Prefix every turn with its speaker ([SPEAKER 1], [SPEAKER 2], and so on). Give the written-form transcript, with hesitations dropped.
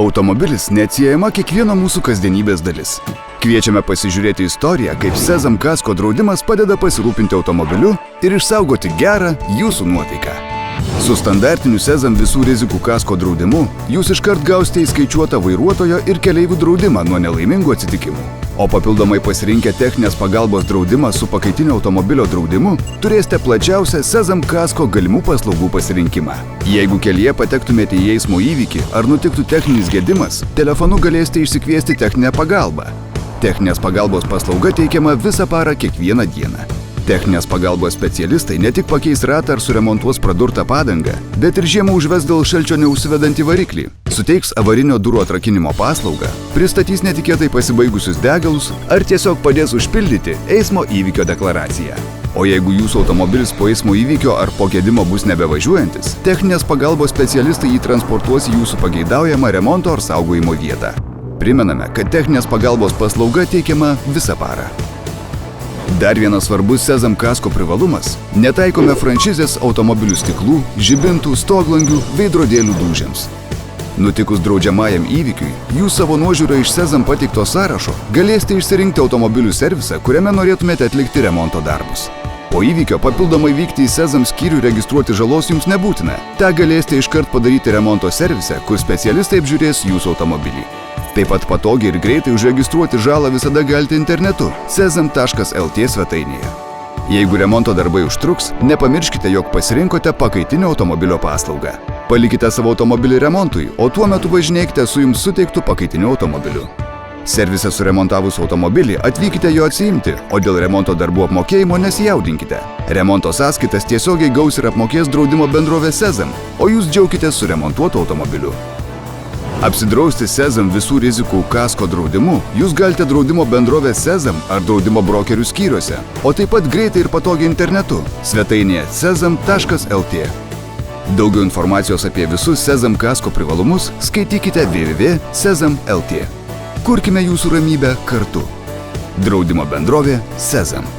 [SPEAKER 1] Automobilis neatsiejama kiekvieno mūsų kasdienybės dalis. Kviečiame pasižiūrėti istoriją, kaip Sezam kasko draudimas padeda pasirūpinti automobiliu ir išsaugoti gerą jūsų nuotaiką. Su standartiniu Sezam visų rizikų kasko draudimu jūs iškart gausite įskaičiuotą vairuotojo ir keleivių draudimą nuo nelaimingų atsitikimų. O papildomai pasirinkę techninės pagalbos draudimą su pakaitinio automobilio draudimu, turėsite plačiausią Sezam kasko galimų paslaugų pasirinkimą. Jeigu kelyje patektumėte į eismo įvykį ar nutiktų techninis gedimas, telefonu galėsite išsikviesti techninę pagalbą. Techninės pagalbos paslauga teikiama visą parą kiekvieną dieną. Techninės pagalbos specialistai ne tik pakeis ratą ar suremontuos pradurtą padangą, bet ir žiemą užves dėl šalčio neužsivedantį variklį, suteiks avarinio durų atrakinimo paslaugą, pristatys netikėtai pasibaigusius degalus ar tiesiog padės užpildyti eismo įvykio deklaraciją. O jeigu jūsų automobilis po eismo įvykio ar po gedimo bus nebevažiuojantis, techninės pagalbos specialistai jį transportuos į jūsų pageidaujamą remonto ar saugojimo vietą. Primename, kad techninės pagalbos paslauga teikiama visą parą. Dar vienas svarbus Sezam kasko privalumas – netaikome franšizės automobilių stiklų, žibintų, stoglangių, veidrodėlių dūžiams. Nutikus draudžiamajam įvykiui, jūs savo nuožiūrą iš Sezam pateikto sąrašo galėsite išsirinkti automobilių servisą, kuriame norėtumėte atlikti remonto darbus. Po įvykio papildomai vykti į Sezam skyrių registruoti žalos jums nebūtina. Ta galėsite iškart padaryti remonto servise, kur specialistai apžiūrės jūsų automobilį. Taip pat patogiai ir greitai užregistruoti žalą visada galite internetu sezam.lt svetainėje. Jeigu remonto darbai užtruks, nepamirškite, jog pasirinkote pakaitinio automobilio paslaugą. Palikite savo automobilį remontui, o tuo metu važinėkite su jums suteiktu pakaitiniu automobiliu. Servise suremontavus automobilį atvykite jo atsiimti, o dėl remonto darbų apmokėjimo nesijaudinkite. Remonto sąskaitas tiesiogiai gaus ir apmokės draudimo bendrovė Sezam, o jūs džiaukitės suremontuotu automobiliu. Apsidrausti Sezam visų rizikų kasko draudimu jūs galite draudimo bendrovės Sezam ar draudimo brokerių skyriuose, o taip pat greitai ir patogiai internetu svetainėje sezam.lt. Daugiau informacijos apie visus Sezam kasko privalumus skaitykite www.sezam.lt. Kurkime jūsų ramybę kartu. Draudimo bendrovė Sezam.